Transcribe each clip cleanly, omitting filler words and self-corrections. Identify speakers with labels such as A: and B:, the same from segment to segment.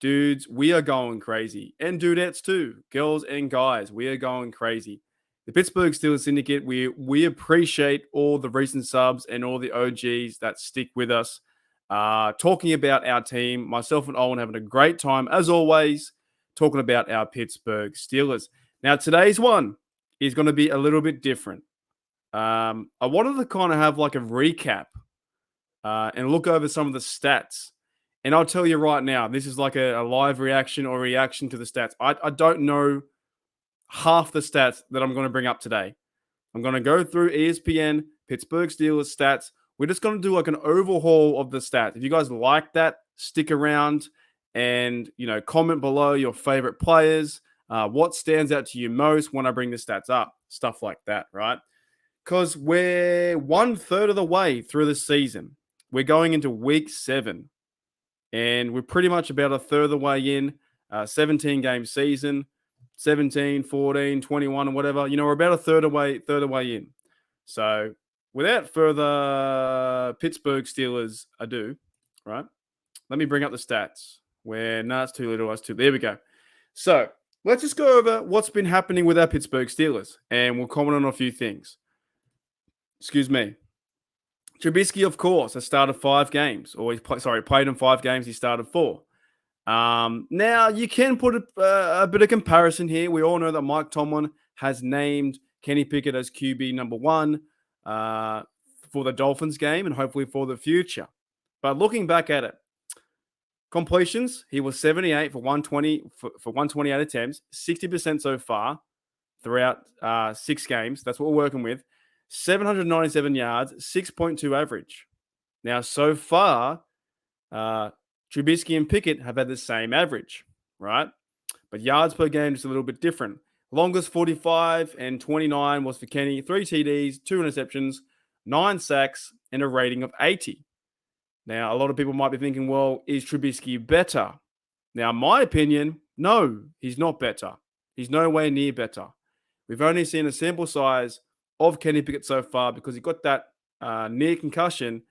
A: Dudes, we are going crazy. And dudettes too. Girls and guys, we are going crazy. The Pittsburgh Steelers Syndicate, we appreciate all the recent subs and all the OGs that stick with us. Talking about our team, myself and Owen having a great time, as always, talking about our Pittsburgh Steelers. Now, today's one is going to be a little bit different. I wanted to kind of have like a recap and look over some of the stats. And I'll tell you right now, this is like a live reaction or reaction to the stats. I don't know half the stats that I'm going to bring up today. I'm going to go through ESPN, Pittsburgh Steelers stats. We're just going to do like an overhaul of the stats. If you guys like that, stick around and, comment below your favorite players, what stands out to you most when I bring the stats up, stuff like that, right? Because we're 1/3 of the way through the season. We're going into week 7. And we're pretty much about a third of the way in, 17-game season, 17, 14, 21, or whatever. We're about a third of the way in. So without further Pittsburgh Steelers ado, right, let me bring up the stats. It's too little, it's too. There we go. So let's just go over what's been happening with our Pittsburgh Steelers, and we'll comment on a few things. Excuse me. Trubisky, of course, has started 5 games. Or played in 5 games. He started 4. Now, you can put a bit of comparison here. We all know that Mike Tomlin has named Kenny Pickett as QB number 1 for the Dolphins game and hopefully for the future. But looking back at it, completions, he was 78 for 120 for 128 attempts, 60% so far throughout 6 games. That's what we're working with. 797 yards, 6.2 average. Now, so far, Trubisky and Pickett have had the same average, right? But yards per game is a little bit different. Longest 45 and 29 was for Kenny. 3 TDs, 2 interceptions, 9 sacks, and a rating of 80. Now, a lot of people might be thinking, well, is Trubisky better? Now, my opinion, no, he's not better. He's nowhere near better. We've only seen a sample size of Kenny Pickett so far because he got that near concussion,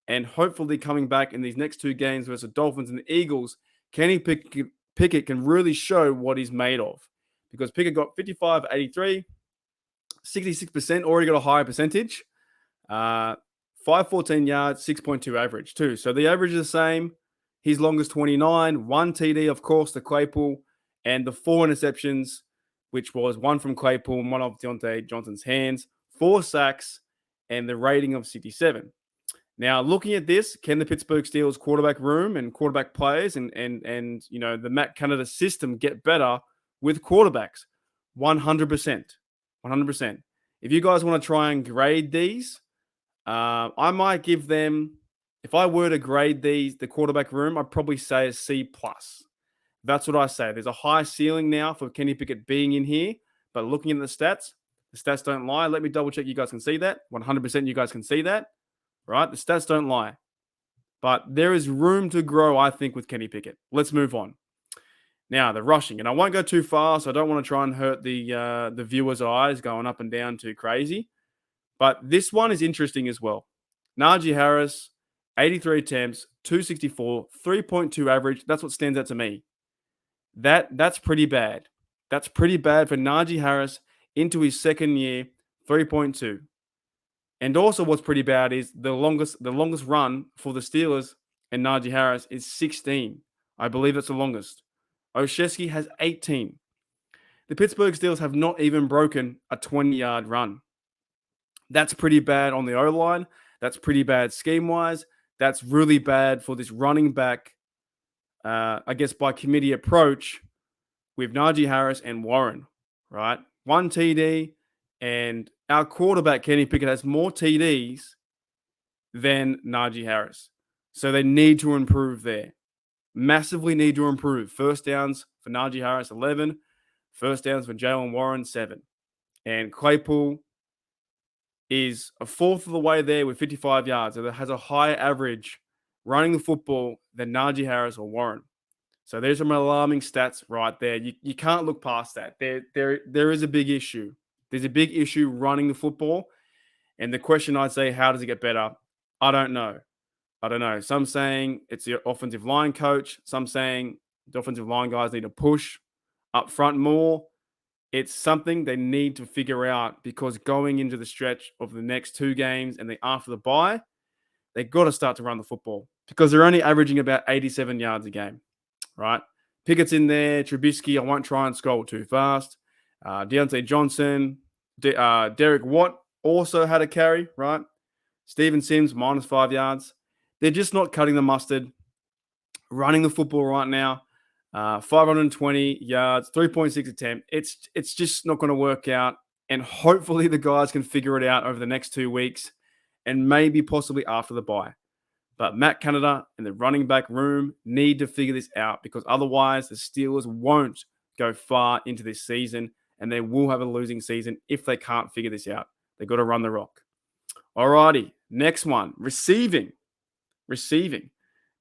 A: and hopefully coming back in these next 2 games versus the Dolphins and the Eagles, Kenny Pickett can really show what he's made of, because Pickett got 55, 83, 66%, already got a higher percentage, 514 yards, 6.2 average too. So the average is the same. His longest 29, 1 TD, of course, to Claypool, and the 4 interceptions, which was 1 from Claypool and 1 off Deontay Johnson's hands, 4 sacks, and the rating of 67. Now, looking at this, can the Pittsburgh Steelers quarterback room and quarterback players and the Matt Canada system get better with quarterbacks? 100%. 100%. If you guys want to try and grade these, I might give them, if I were to grade the quarterback room, I'd probably say a C+. That's what I say. There's a high ceiling now for Kenny Pickett being in here, but looking at the stats don't lie. Let me double check you guys can see that. 100% you guys can see that, right? The stats don't lie. But there is room to grow, I think, with Kenny Pickett. Let's move on. Now, the rushing, and I won't go too far, so I don't want to try and hurt the viewers' eyes going up and down too crazy. But this one is interesting as well. Najee Harris, 83 attempts, 264, 3.2 average. That's what stands out to me. That's pretty bad. That's pretty bad for Najee Harris into his second year, 3.2. And also what's pretty bad is the longest run for the Steelers and Najee Harris is 16. I believe that's the longest. Oshesky has 18. The Pittsburgh Steelers have not even broken a 20-yard run. That's pretty bad on the O-line. That's pretty bad scheme-wise. That's really bad for this running back, I guess, by committee approach with Najee Harris and Warren, right? 1 TD, and our quarterback, Kenny Pickett, has more TDs than Najee Harris. So they need to improve there. Massively need to improve. First downs for Najee Harris, 11. First downs for Jalen Warren, 7. And Claypool is a fourth of the way there with 55 yards. So that has a higher average running the football than Najee Harris or Warren. So there's some alarming stats right there. You can't look past that. There is a big issue. There's a big issue running the football. And the question I'd say, how does it get better? I don't know. Some saying it's the offensive line coach. Some saying The offensive line guys need to push up front more. It's something they need to figure out because going into the stretch of the next 2 games and then after the bye, they got to start to run the football because they're only averaging about 87 yards a game, right? Pickett's in there. Trubisky, I won't try and scroll too fast. Deontay Johnson. Derek Watt also had a carry, right? Steven Sims, -5 yards. They're just not cutting the mustard. Running the football right now. 520 yards, 3.6 attempt. It's just not going to work out. And hopefully the guys can figure it out over the next 2 weeks and maybe possibly after the bye. But Matt Canada and the running back room need to figure this out because otherwise the Steelers won't go far into this season and they will have a losing season if they can't figure this out. They've got to run the rock. Alrighty, next one, receiving.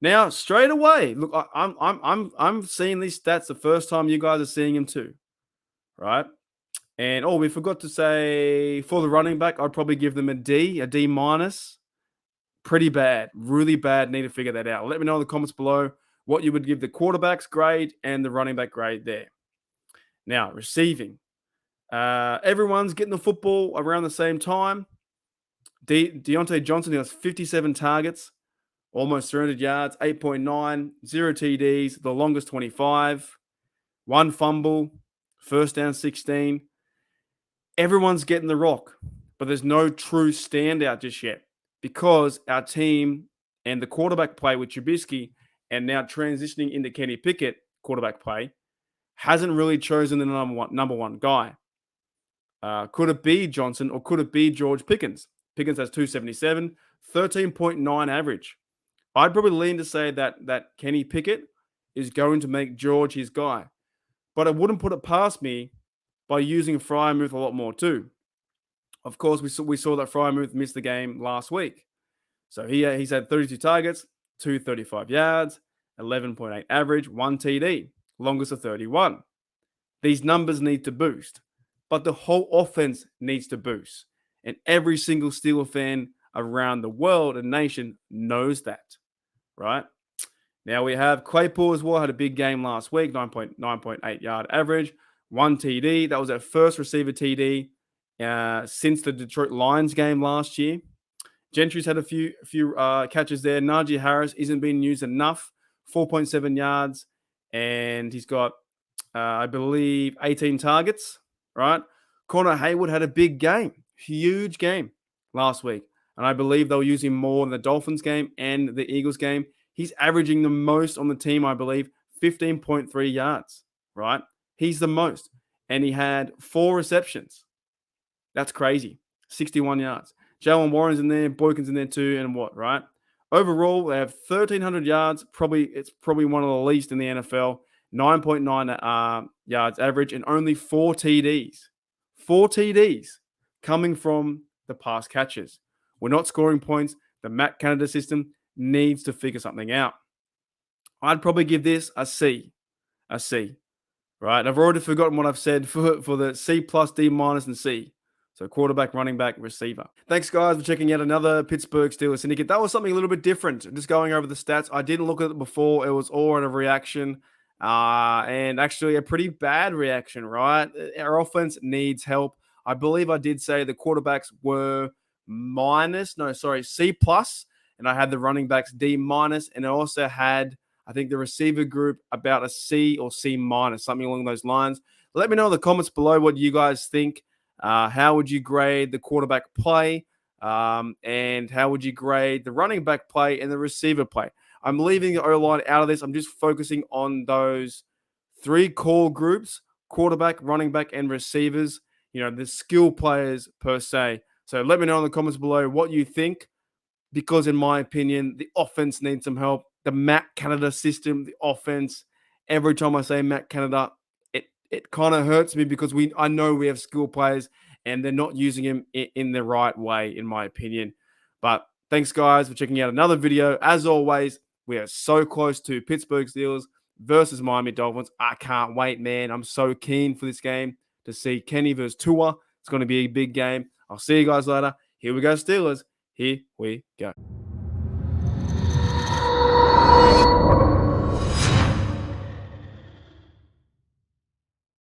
A: Now, straight away, look, I'm seeing these stats the first time you guys are seeing them too, right? And we forgot to say for the running back, I'd probably give them a D minus. Pretty bad, really bad. Need to figure that out. Let me know in the comments below what you would give the quarterback's grade and the running back grade there. Now, receiving. Everyone's getting the football around the same time. Deontay Johnson has 57 targets. Almost 300 yards, 8.9, 0 TDs, the longest 25, 1 fumble, first down 16. Everyone's getting the rock, but there's no true standout just yet because our team and the quarterback play with Trubisky and now transitioning into Kenny Pickett quarterback play hasn't really chosen the number one guy. Could it be Johnson or could it be George Pickens? Pickens has 277, 13.9 average. I'd probably lean to say that Kenny Pickett is going to make George his guy. But I wouldn't put it past me by using Freiermuth a lot more too. Of course, we saw that Freiermuth missed the game last week. So he's had 32 targets, 235 yards, 11.8 average, 1 TD, longest of 31. These numbers need to boost. But the whole offense needs to boost. And every single Steeler fan around the world and nation knows that. Right? Now we have Claypool as well, had a big game last week, 9.8 yard average, 1 TD. That was our first receiver TD since the Detroit Lions game last year. Gentry's had a few catches there. Najee Harris isn't being used enough, 4.7 yards, and he's got, I believe, 18 targets, right? Connor Haywood had a big game, huge game last week. And I believe they'll use him more in the Dolphins game and the Eagles game. He's averaging the most on the team, I believe, 15.3 yards, right? He's the most. And he had 4 receptions. That's crazy. 61 yards. Jalen Warren's in there. Boykin's in there too. And what, right? Overall, they have 1,300 yards. It's probably one of the least in the NFL. 9.9 yards average and only 4 TDs. 4 TDs coming from the pass catches. We're not scoring points. The Matt Canada system needs to figure something out. I'd probably give this a C. Right? I've already forgotten what I've said for the C+, D- and C. So quarterback, running back, receiver. Thanks, guys, for checking out another Pittsburgh Steelers Syndicate. That was something a little bit different. Just going over the stats. I didn't look at it before. It was all in a reaction. And actually a pretty bad reaction, right? Our offense needs help. I believe I did say the quarterbacks were C+, and I had the running backs D-, and I also had, I think, the receiver group about a C or C-, something along those lines. Let me know in the comments below what you guys think. How would you grade the quarterback play? And how would you grade the running back play and the receiver play? I'm leaving the O-line out of this. I'm just focusing on those 3 core groups, quarterback, running back, and receivers, the skill players per se. So let me know in the comments below what you think, because in my opinion, the offense needs some help. The Matt Canada system, the offense, every time I say Matt Canada, it kind of hurts me because I know we have skill players and they're not using him in the right way, in my opinion. But thanks, guys, for checking out another video. As always, we are so close to Pittsburgh Steelers versus Miami Dolphins. I can't wait, man. I'm so keen for this game to see Kenny versus Tua. It's going to be a big game. I'll see you guys later. Here we go, Steelers. Here we go.